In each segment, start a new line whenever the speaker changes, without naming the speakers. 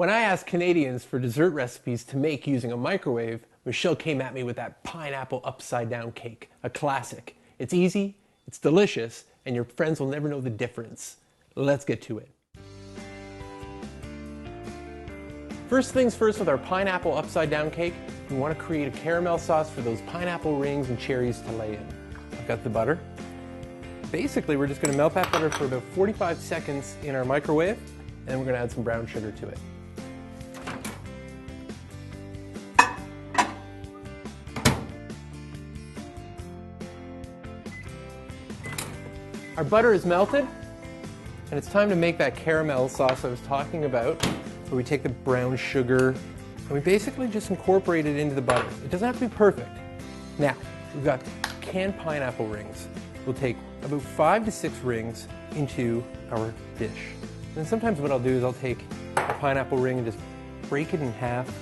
When I asked Canadians for dessert recipes to make using a microwave, Michelle came at me with that pineapple upside down cake, a classic. It's easy, it's delicious, and your friends will never know the difference. Let's get to it. First things first, with our pineapple upside down cake, we want to create a caramel sauce for those pineapple rings and cherries to lay in. I've got the butter. Basically, we're just going to melt that butter for about 45 seconds in our microwave, and then we're going to add some brown sugar to it. Our butter is melted, and it's time to make that caramel sauce I was talking about, where we take the brown sugar and we basically just incorporate it into the butter. It doesn't have to be perfect. Now, we've got canned pineapple rings. We'll take about 5 to 6 rings into our dish. And sometimes what I'll do is I'll take a pineapple ring and just break it in half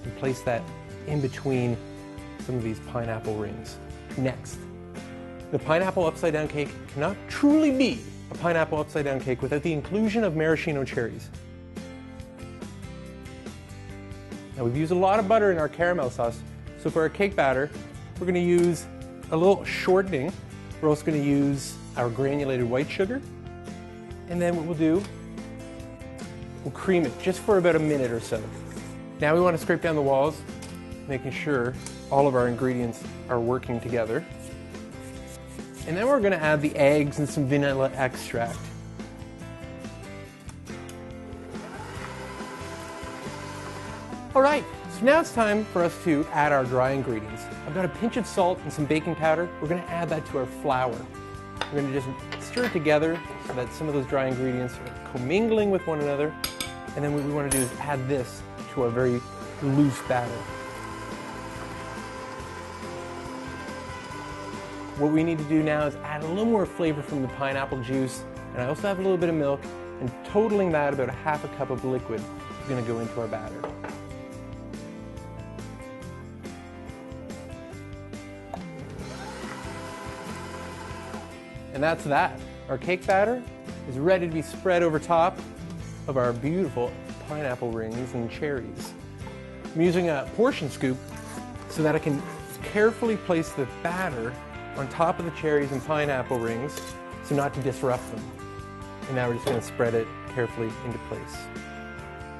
and place that in between some of these pineapple rings. Next, the pineapple upside down cake cannot truly be a pineapple upside down cake without the inclusion of maraschino cherries. Now, we've used a lot of butter in our caramel sauce, so for our cake batter, we're going to use a little shortening. We're also going to use our granulated white sugar, and then what we'll do, we'll cream it just for about a minute or so. Now we want to scrape down the walls, making sure all of our ingredients are working together. And then we're going to add the eggs and some vanilla extract. All right, so now it's time for us to add our dry ingredients. I've got a pinch of salt and some baking powder. We're going to add that to our flour. We're going to just stir it together so that some of those dry ingredients are commingling with one another. And then what we want to do is add this to our very loose batter. What we need to do now is add a little more flavor from the pineapple juice, and I also have a little bit of milk, and totaling that, about a half a cup of liquid is going to go into our batter. And that's that. Our cake batter is ready to be spread over top of our beautiful pineapple rings and cherries. I'm using a portion scoop so that I can carefully place the batter on top of the cherries and pineapple rings so not to disrupt them. And now we're just going to spread it carefully into place.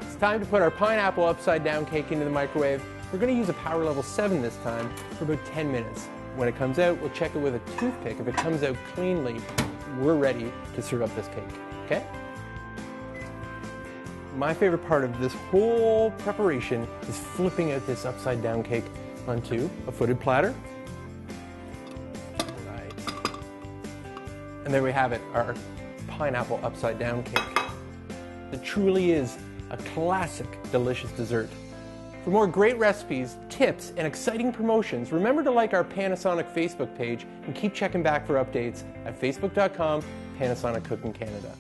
It's time to put our pineapple upside down cake into the microwave. We're going to use a power level 7 this time for about 10 minutes. When it comes out, we'll check it with a toothpick. If it comes out cleanly, we're ready to serve up this cake, okay? My favorite part of this whole preparation is flipping out this upside down cake onto a footed platter. And there we have it, our pineapple upside down cake. It truly is a classic, delicious dessert. For more great recipes, tips, and exciting promotions, remember to like our Panasonic Facebook page and keep checking back for updates at facebook.com/Panasonic Cooking Canada.